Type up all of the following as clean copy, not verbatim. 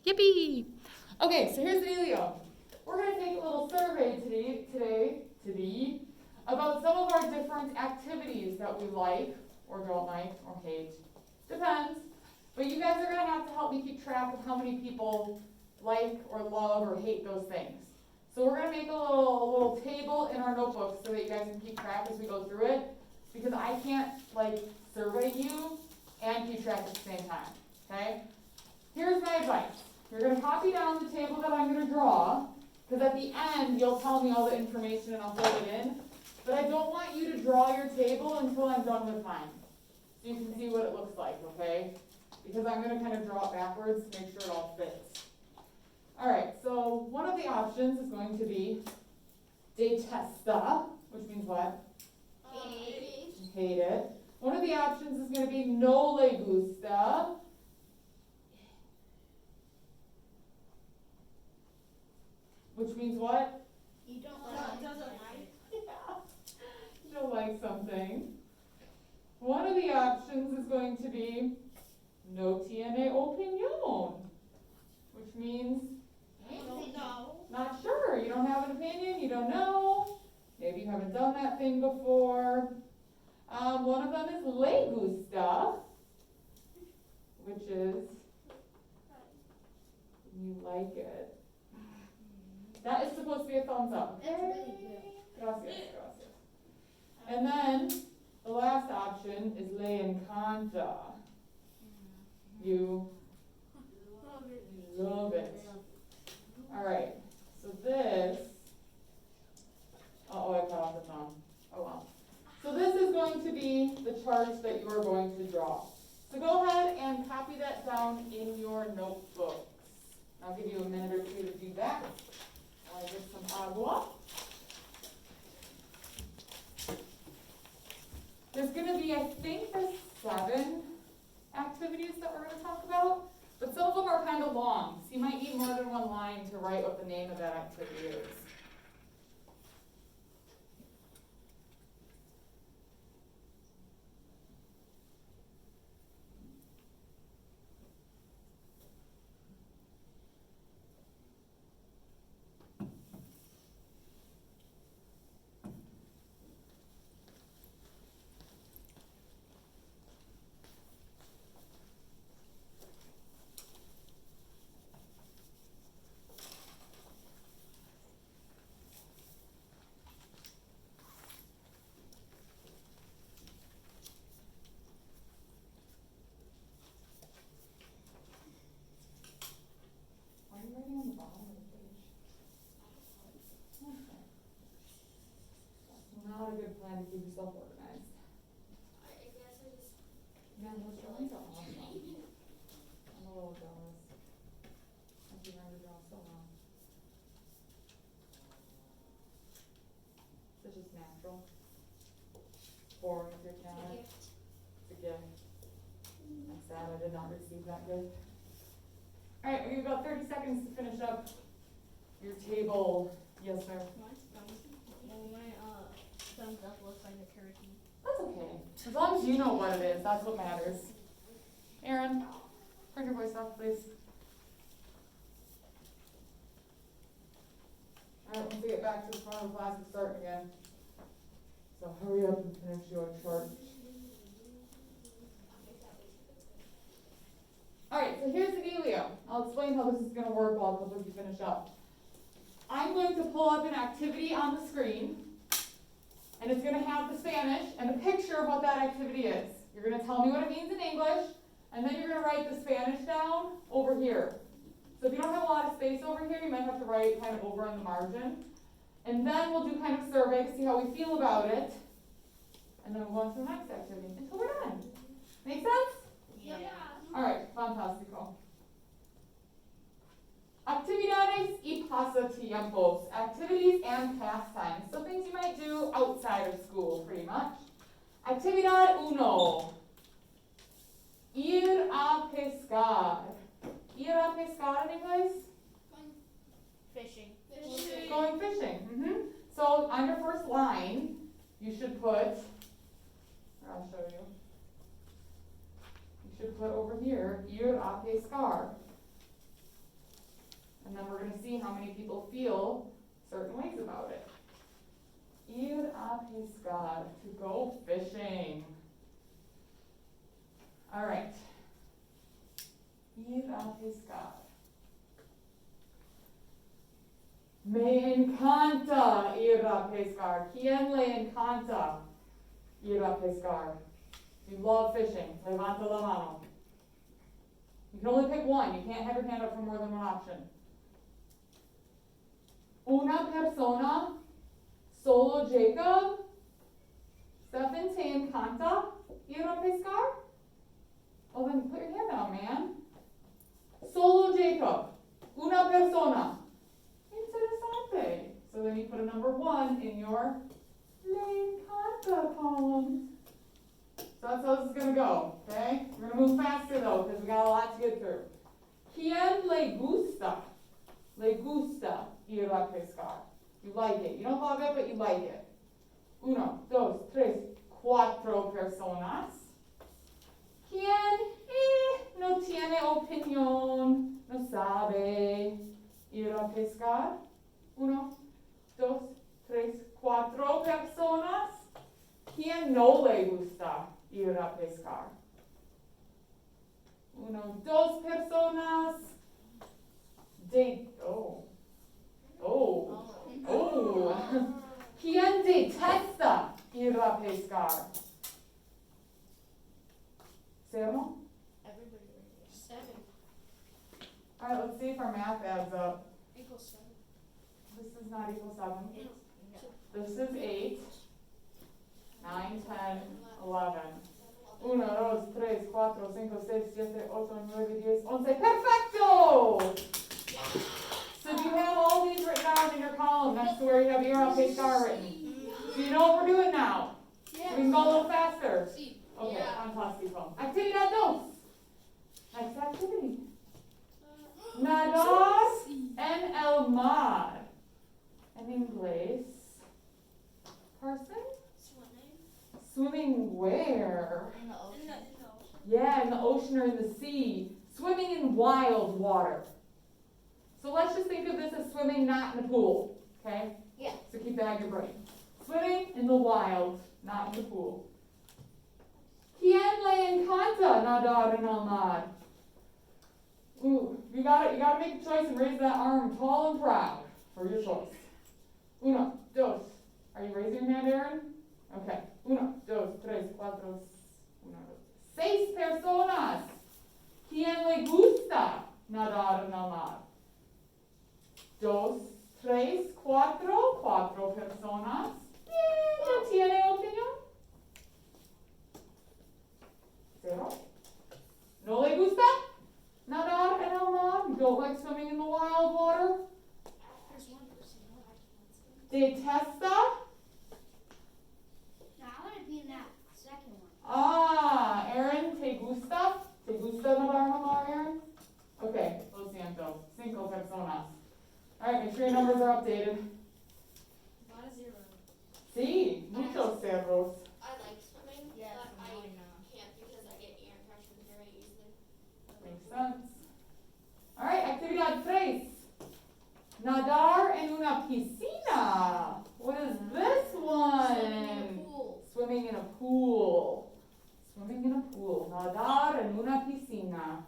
Yippee! Okay, so here's the dealio. We're going to take a little survey today about some of our different activities that we like, or don't like, or hate. Depends. But you guys are going to have to help me keep track of how many people like or love or hate those things. So we're going to make a little table in our notebooks so that you guys can keep track as we go through it. Because I can't survey you and keep track at the same time. Okay? Here's my advice. You're going to copy down the table that I'm going to draw, because at the end you'll tell me all the information and I'll fill it in. But I don't want you to draw your table until I'm done with mine. So you can see what it looks like, okay? Because I'm going to kind of draw it backwards to make sure it all fits. Alright, so one of the options is going to be detesta, which means what? Hate it. One of the options is going to be no le gusta. Which means what? You doesn't like. Yeah. You don't like something. One of the options is going to be no tiene opinión, which means No. not sure. You don't have an opinion, you don't know. Maybe you haven't done that thing before. One of them is le gusta, which is you like it. That is supposed to be a thumbs up. That's really good. Gracias, gracias. And then the last option is le encanta. You love it. Alright, so this, I cut off the thumb. Oh well. So this is going to be the chart that you are going to draw. So go ahead and copy that down in your notebooks. I'll give you a minute or two to do that. I'll get some agua. There's going to be, I think, there's 7 activities that we're going to talk about, but some of them are kind of long, so you might need more than one line to write what the name of that activity is. Why are you writing on the bottom of the page? Okay. That's not a good plan to keep yourself organized. I guess I just. Man, those drawings are awesome. I'm a little jealous. I can learn to draw so well. It's just natural. Boring if you're talent. It's a gift. I'm sad I did not receive that gift. Alright, we have about 30 seconds to finish up your table. Yes, sir. My thumbs up looks like a turkey. That's okay. As long as you know what it is, that's what matters. Aaron, turn your voice off, please. Alright, once we get back to the front of the class, it's starting again. So hurry up and finish your chart. Alright, so here's the dealio. I'll explain how this is going to work while a couple of you finish up. I'm going to pull up an activity on the screen, and it's going to have the Spanish and a picture of what that activity is. You're going to tell me what it means in English, and then you're going to write the Spanish down over here. So if you don't have a lot of space over here, you might have to write kind of over on the margin. And then we'll do kind of a survey to see how we feel about it, and then we'll go on to the next activity until we're done. Make sense? Yeah. Alright, fantástico. Actividades y pasatiempos. Activities and pastimes. So things you might do outside of school, pretty much. Actividad 1. Ir a pescar. Ir a pescar in English? Fishing. Going fishing. So on your first line, you should put, or I'll show you. You should put over here, ir a pescar. And then we're going to see how many people feel certain ways about it. Ir a pescar, to go fishing. All right. Ir a pescar. Me encanta ir a pescar. ¿Quién le encanta ir a pescar? You love fishing. Levanta la mano. You can only pick one. You can't have your hand up for more than one option. Una persona, solo Jacob. Stefan, te encanta ir a pescar? Well, then put your hand down, man. Solo Jacob. Una persona. Interessante. So then you put a number 1 in your le encanta column. So that's how this is going to go, okay? We're going to move faster, though, because we got a lot to get through. ¿Quién le gusta? Le gusta ir a pescar. You like it. You don't love it, but you like it. Uno, dos, tres, cuatro personas. ¿Quién no tiene opinión, no sabe ir a pescar? Uno, dos, tres, cuatro personas. ¿Quién no le gusta ir a pescar? Uno, dos personas. ¿Quién detesta ir a pescar? Cero? Everybody right here. 7 All right, let's see if our math adds up. equals 7. This is not equal 7. No. This is 8, 9, 10, 11. 1, 2, 3, 4, 5, 6, 7, 8, 9, 10, 11. Perfecto! So you have all these written down in your column next to where you have ir a pescar written. So you know what we're doing now. Yeah. We can go a little faster. Sí. Okay, Yeah. fantástico. Actividad 2. Next activity. Nadar en el mar. En inglés. Person? Swimming where? In the ocean. Yeah, in the ocean or in the sea. Swimming in wild water. So let's just think of this as swimming not in a pool, okay? Yeah. So keep that in your brain. Swimming in the wild, not in the pool. ¿Quién le encanta nadar en el mar? Ooh, you gotta make a choice and raise that arm tall and proud for your choice. Uno, dos. Are you raising your hand, Aaron? Okay. Uno, dos, tres, cuatro, seis personas. ¿Quién le gusta nadar en el mar? Dos, tres, cuatro personas. ¿No tiene opinión? Cero. ¿No le gusta nadar en el mar? You don't like swimming in the wild water? There's one person. No, I can't swim. Detesta? No, I want to be in that second one. Ah, Aaron, ¿te gusta? ¿Te gusta nadar en el mar, Aaron? Okay, lo siento. 5 personas. Alright, make sure your numbers are updated. A lot of 0. Sí, muchos cerros. I like swimming, Yeah, but it's I annoying now. can't because I get ear infections very easily. Makes sense. Alright, actividad 3. Nadar en una piscina. What is this one? Swimming in a pool. Swimming in a pool. Swimming in a pool. Nadar en una piscina.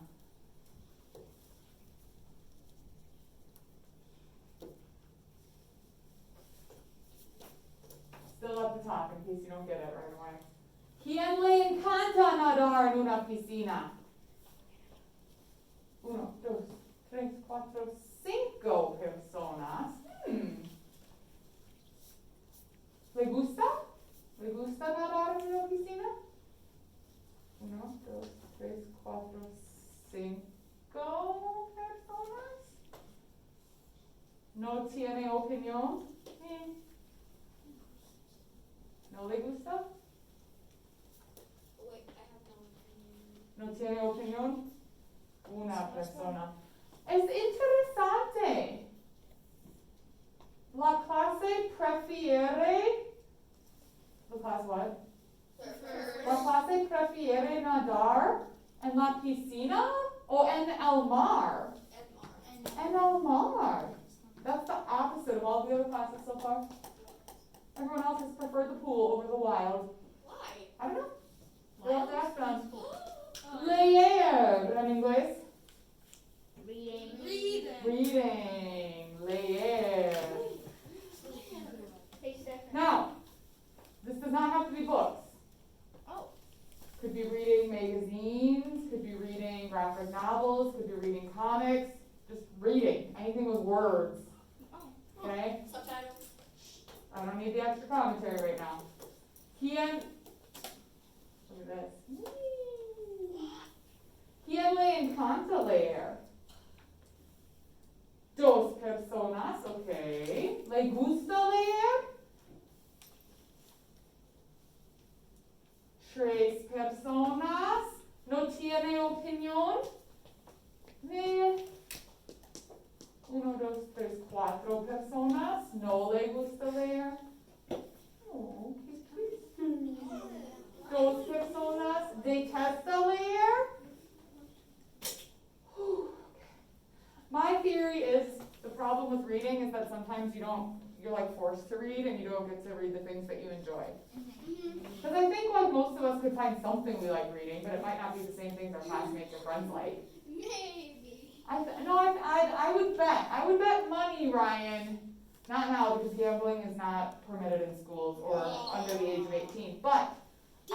Still at the top in case you don't get it right away. ¿Quién le encanta nadar en una piscina? 1, 2, 3, 4, 5 personas. ¿Le gusta? ¿Le gusta nadar en una piscina? 1, 2, 3, 4, 5 personas. ¿No tiene opinión? ¿No le gusta? Wait, I have no opinion. ¿No tiene opinión? Una persona. Es interesante. La clase prefiere. La clase what? La clase prefiere nadar en la piscina o en el mar? En el mar. all the other classes so far? Everyone else has preferred the pool over the wild. Why? I don't know. You'll have to ask them. Oh. Leer en inglés. Reading. Reading. Leer. Hey, Stephen. Now, this does not have to be books. Oh. Could be reading magazines, could be reading graphic novels, could be reading comics, just reading, anything with words, Oh. okay? Subtitles. I don't need the extra commentary right now. Quien, look at this. Quien le encanta leer? Dos personas, okay. ¿Le gusta leer? Tres personas. ¿No tiene opinión? Ne. Uno, dos, tres, cuatro personas. ¿No le gusta leer? Oh, qué triste. Dos personas. ¿Detesta leer? Whew. My theory is the problem with reading is that sometimes you're like forced to read and you don't get to read the things that you enjoy. Because I think like most of us could find something we like reading, but it might not be the same things our classmates or friends like. Maybe. I would bet money, Ryan. Not now because gambling is not permitted in schools or under the age of 18. But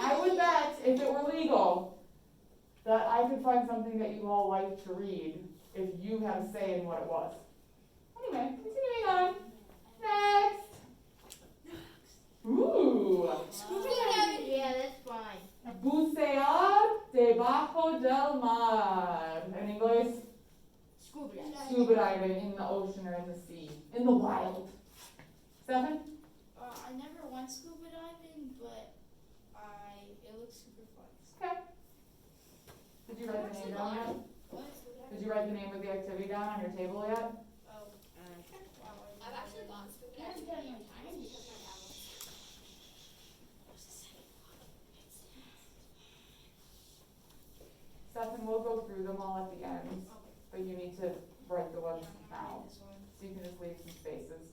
I would bet if it were legal that I could find something that you all like to read if you had a say in what it was. Anyway, continuing on. Next. Ooh. Yeah, that's fine. Bucear debajo del mar. In English, Scuba diving. scuba diving in the ocean or in the sea, in the wild. Stefan? I never went scuba diving, but it looks super fun. Okay. Did you write the name down yet? What? Did you write the name of the activity down on your table yet? Oh, wow. I've actually gone scuba Yeah, diving yeah, many yeah. times because my dad wants to. Stefan, we'll go through them all at the end, but you need to write the ones now, This one. so you can just leave some spaces.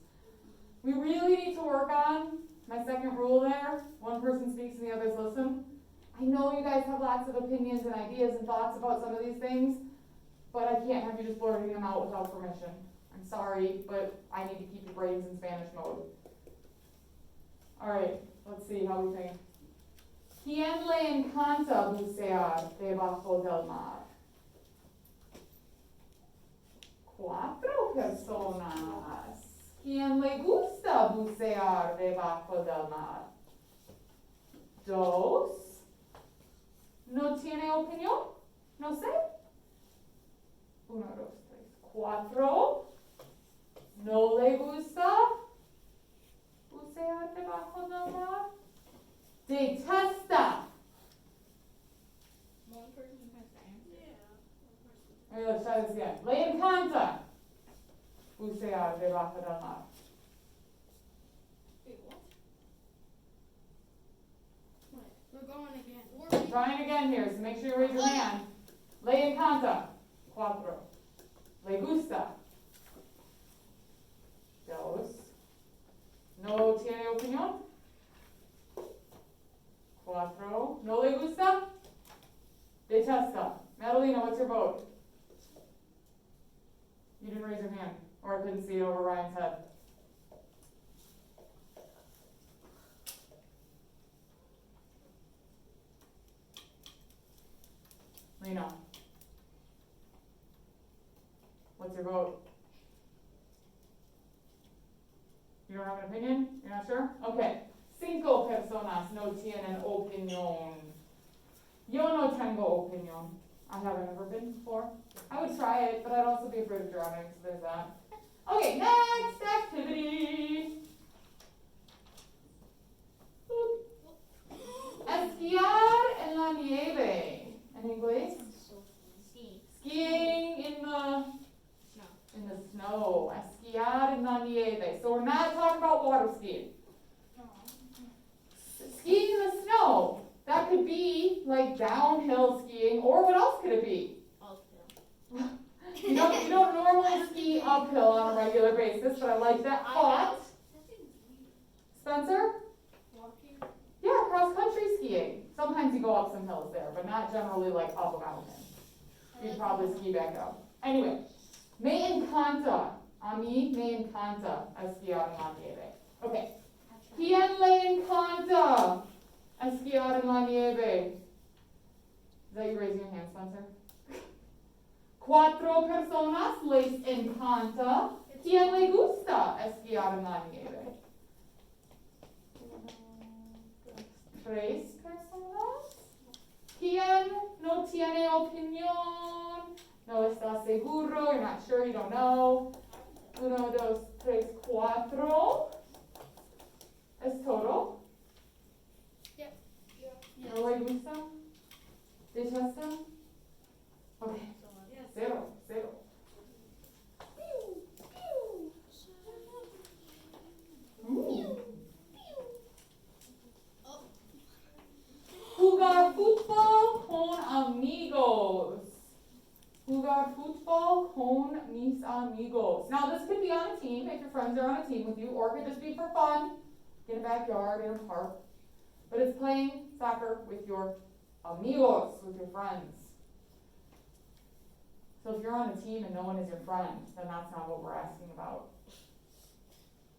We really need to work on my second rule there. One person speaks and the others listen. I know you guys have lots of opinions and ideas and thoughts about some of these things, but I can't have you just blurting them out without permission. I'm sorry, but I need to keep your brains in Spanish mode. Alright, let's see how we think. ¿Quién le encanta bucear debajo del mar? Cuatro personas. ¿Quién le gusta bucear debajo del mar? Dos. ¿No tiene opinión? No sé. Uno, dos, tres, cuatro. ¿No le gusta bucear debajo del mar? Detesta. One person has to answer. Okay, let's try this again. Le encanta bucear debajo del mar. Wait, what? We're going again. Trying again here, so make sure you raise your hand. Le encanta. Cuatro. Le gusta. Dos. No tiene opinión. Cuatro. No le gusta. Detesta. Madalena, what's your vote? You didn't raise your hand, or I couldn't see it over Ryan's head. Lena. What's your vote? You don't have an opinion? You're not sure? Okay. Cinco personas no tienen opinión. Yo no tengo opinión. I haven't ever been before. I would try it, but I'd also be afraid of drowning, so there's that. Okay, next activity. Boop. Esquiar en la nieve. In English? Skiing. Skiing in the Snow. snow. Esquiar en la nieve. So we're not talking about water skiing. Skiing in the snow. That could be like downhill skiing, or what else could it be? Uphill. You don't normally ski uphill on a regular basis, but I like that thought. Spencer? Walking. Yeah, cross country skiing. Sometimes you go up some hills there, but not generally like up a mountain. You'd probably ski back up. Anyway, me encanta. A mí me encanta esquiar en la nieve. Okay. ¿Quién le encanta esquiar en la nieve? Is that you raising your hand, Spencer? 4 personas les encanta. ¿Quién le gusta esquiar en la nieve? 3 personas. ¿Quién no tiene opinión? No está seguro, you're not sure, you don't know. 1, 2, 3, 4. ¿Es todo? Yep. ¿No le gusta? ¿Detesta? Okay. 0, 0. Jugar fútbol con amigos. Jugar fútbol con mis amigos. Now this could be on a team if your friends are on a team with you, or it could just be for fun, in a backyard, in a park. But it's playing soccer with your amigos, with your friends. So if you're on a team and no one is your friend, then that's not what we're asking about.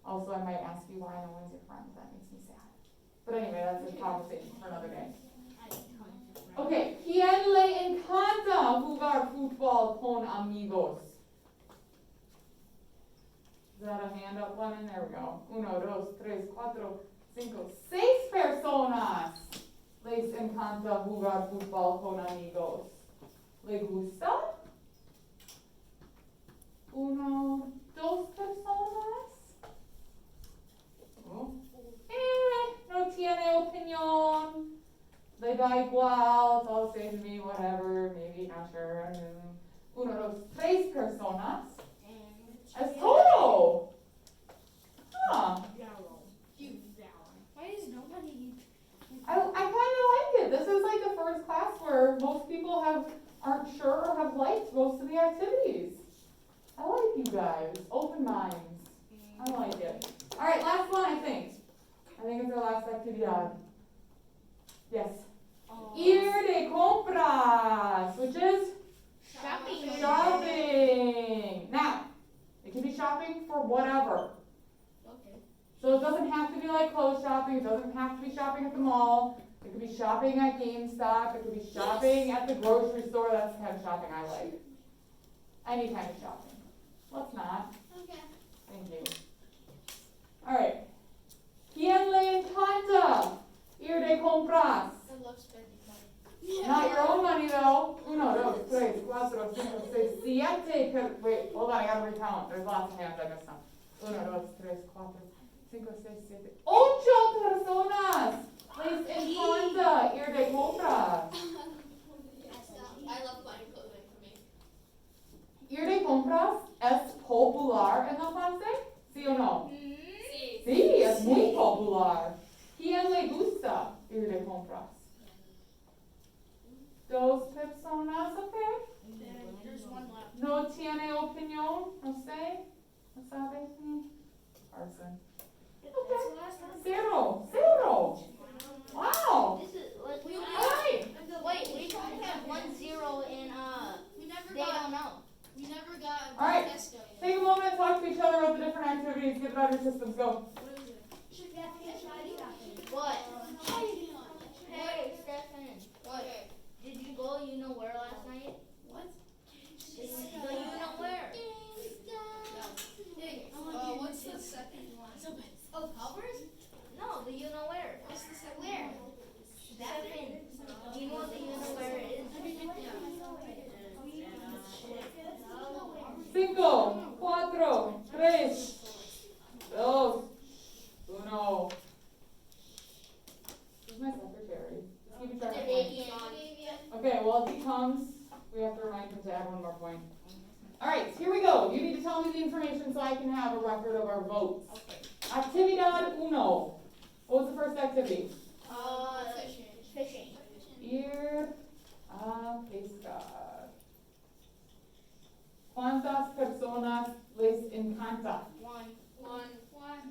Also, I might ask you why no one's your friend. That makes me sad. But anyway, that's a conversation for another day. Okay, ¿quién le encanta jugar fútbol con amigos? Is that a hand up, Lennon? There we go. 1, 2, 3, 4, 5, 6 personas les encanta jugar fútbol con amigos. ¿Le gusta? 1, 2 personas. Oh. No tiene opinión. Le da igual, it's all the same to me, whatever, maybe, not sure. 1, 2, 3 personas. Es todo. Huh. Why is nobody? I kind of like it. This is like the first class where most people aren't sure or have liked most of the activities. I like you guys. Open minds. I like it. All right, last one, I think. I think it's our last actividad. Yes. Ir de compras, which is Shopping. shopping. Now, it can be shopping for whatever. Okay. So it doesn't have to be like clothes shopping. It doesn't have to be shopping at the mall. It could be shopping at GameStop. It could be shopping at the grocery store. That's the kind of shopping I like. Any kind of shopping. Let's not. Okay. Thank you. All right. ¿Quién le encanta ir de compras? I love spending money. Not your own money though. 1, 2, 3, 4, 5, 6, 7. Wait, hold on, I gotta recount. There's lots of hands, I missed some. 1, 2, 3, 4, 5, 6, 7. 8 personas les encanta ir de compras. I love buying clothing for me. Ir de compras es popular en la clase? ¿Sí o no? Sí. Sí, es muy popular. ¿Quién le gusta ir de compras? 2 personas, okay. There's one left. No tiene opinión, no sé, no sabe. Carson. Okay. 0, 0. Wow. This is like We All right. wait, we don't have 1, 0 in We never they got. don't know. We never got. All right. Tesco yet. Take a moment and talk to each other about the different activities, get about your systems, go. What is it? What? How you doing? Hey, Stefan, What? did you go you know where last night? What? Did you go you know where? Hey, what's the second one? Oh, Culver's? No, the you know where. What's the second Where? one? Stefan, do you know what the you know where is? 5, 4, 3, 2, 1. Where's my secretary? Just keep track of points. Okay, well, if he comes, we have to remind him to add 1 more point. All right, here we go. You need to tell me the information so I can have a record of our votes. Actividad 1. What was the first activity? Fishing. Ir a pescar. ¿Cuántas personas les encanta? One.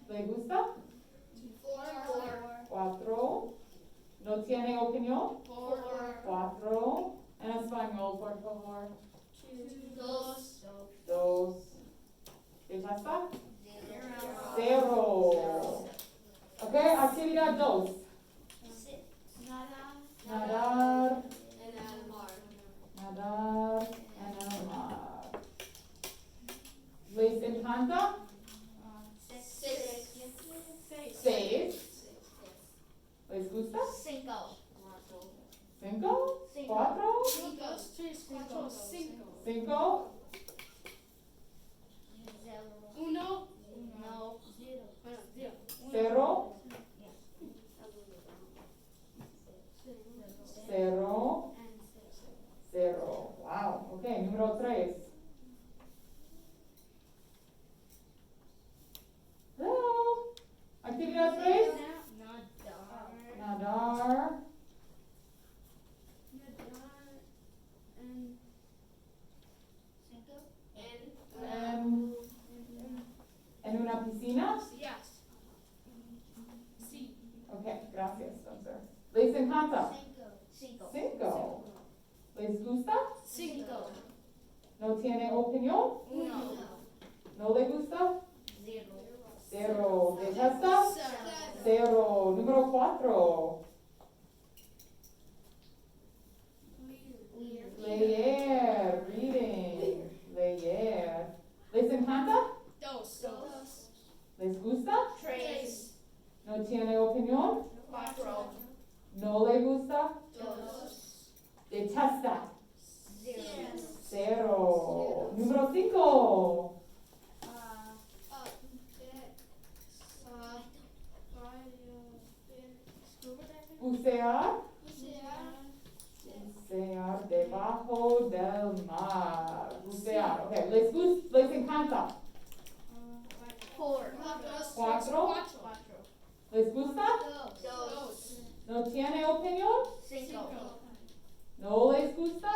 ¿Le gusta? Four. 4. ¿No tiene opinión? Four. 4. En español, por favor. Dos. 2. ¿Rechaza? Zero. 0. Ok, actividad 2. Nadar. En el mar. Nadar en el mar. ¿Les encanta? Six. 6. ¿Les gusta? 5. 5. 4. 5. Uno. No. 0. 0. 0. Wow. Ok, número 3. Hello. Actividad 3. Nadar. En una piscina. Yes. Sí. Ok, gracias, Spencer. ¿Les encanta? 5. 5. ¿Les gusta? 5. ¿No tiene opinión? 1. ¿No le gusta? 0. 0. ¿Detesta? 0. Número 4. Leer. Reading. Leer. ¿Les encanta? Dos. ¿Les gusta? Tres. ¿No tiene opinión? Cuatro. ¿No le gusta? Dos. Detesta. 0. 0. Número 5. Bucear. Bucear debajo del mar. Bucear. Ok, les encanta. 4. 4. ¿Les gusta? Dos. ¿No tiene opinión? 5. ¿No les gusta?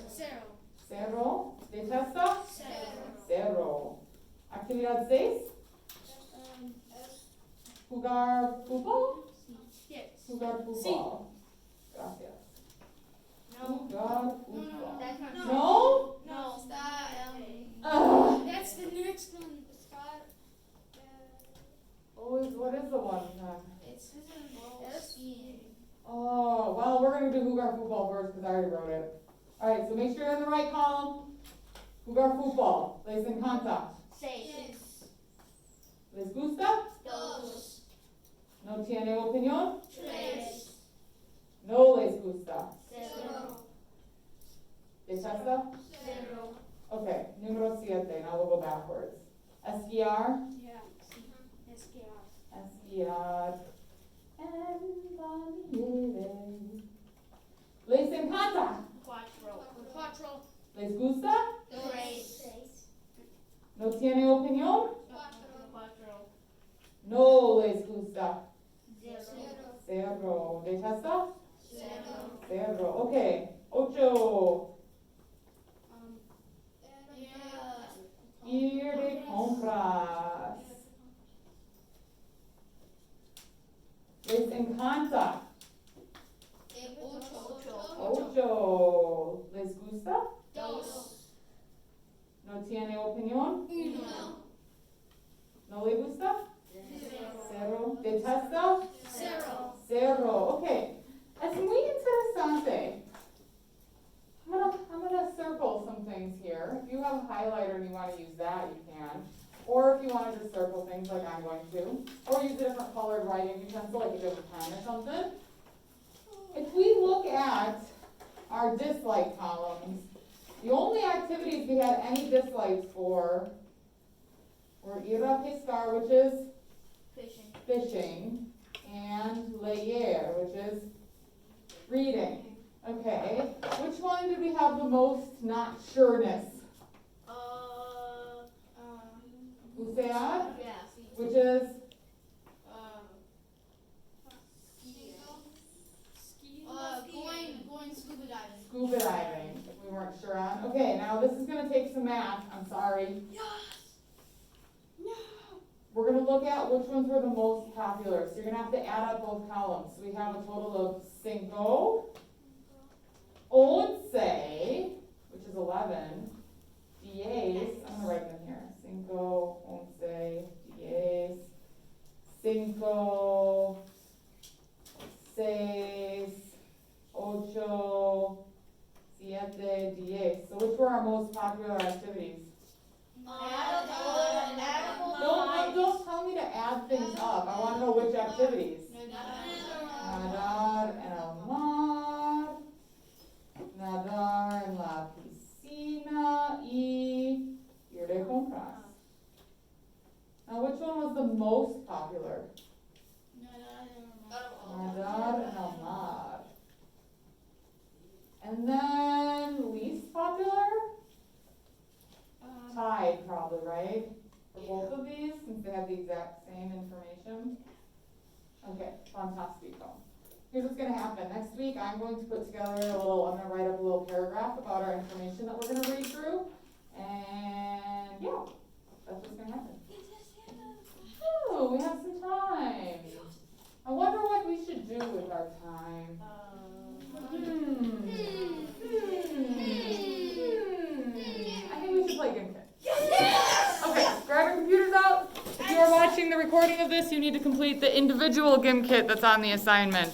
Cero. 0. ¿Detesta? Cero. 0. Actividad 6. Jugar fútbol. Yes. Jugar fútbol. Sí. Gracias. No. Jugar fútbol. That's not No? No. Ugh. That's the next one. What is the one then? It's skiing. Oh, well, we're going to do jugar fútbol first because I already wrote it. Alright, so make sure you're in the right column. Jugar fútbol. Les encanta. 6. ¿Les gusta? Dos. ¿No tiene opinión? Tres. No les gusta. 0. ¿Detesta? 0. Okay, número 7. Now we'll go backwards. Esquiar. Yeah. Esquiar. Esquiar. En la nieve. Les encanta. 4. ¿Les gusta? 3. ¿No tiene opinión? 4. No les gusta. 0. 0. ¿Detesta? Cero. 0. Okay. 8. Ir de compras. Les encanta. Ocho. 8. ¿Les gusta? Dos. ¿No tiene opinión? Uno. ¿No le gusta? 0. ¿Detesta? Cero. 0. Okay. Es muy interesante. I'm gonna circle some things here. If you have a highlighter and you want to use that, you can. Or if you want to just circle things like I'm going to. Or use a different colored writing utensil, like a different pen or something. If we look at our dislike columns, the only activities we had any dislikes for were ir a pescar, which is Fishing. fishing, and leer, which is reading. Okay, which one did we have the most not sureness? Bucear, Yeah. which is Going scuba diving. scuba diving, we weren't sure on. Okay, now this is gonna take some math, I'm sorry. look at which ones were the most popular. So you're gonna have to add up both columns. So we have a total of 5, 11, which is 11, 10, I'm gonna write them here. 5, 11, 10, 5, 6, 8, 7, 10. So which were our most popular activities? Don't tell me to add things up. I want to know which activities. Nadar en el mar, nadar en la piscina y ir de compras. Now, which one was the most popular? Nadar en el mar. And then least popular? Tied, probably, right? For both of these, since they have the exact same information. Okay, fantastico. Here's what's gonna happen. Next week, I'm going to put together I'm gonna write up a little paragraph about our information that we're gonna read through. And yeah, that's what's gonna happen. Oh, we have some time. I wonder what we should do with our time. I think we should play Game Kit. Okay, grab your computers out. If you are watching the recording of this, you need to complete the individual Game Kit that's on the assignment.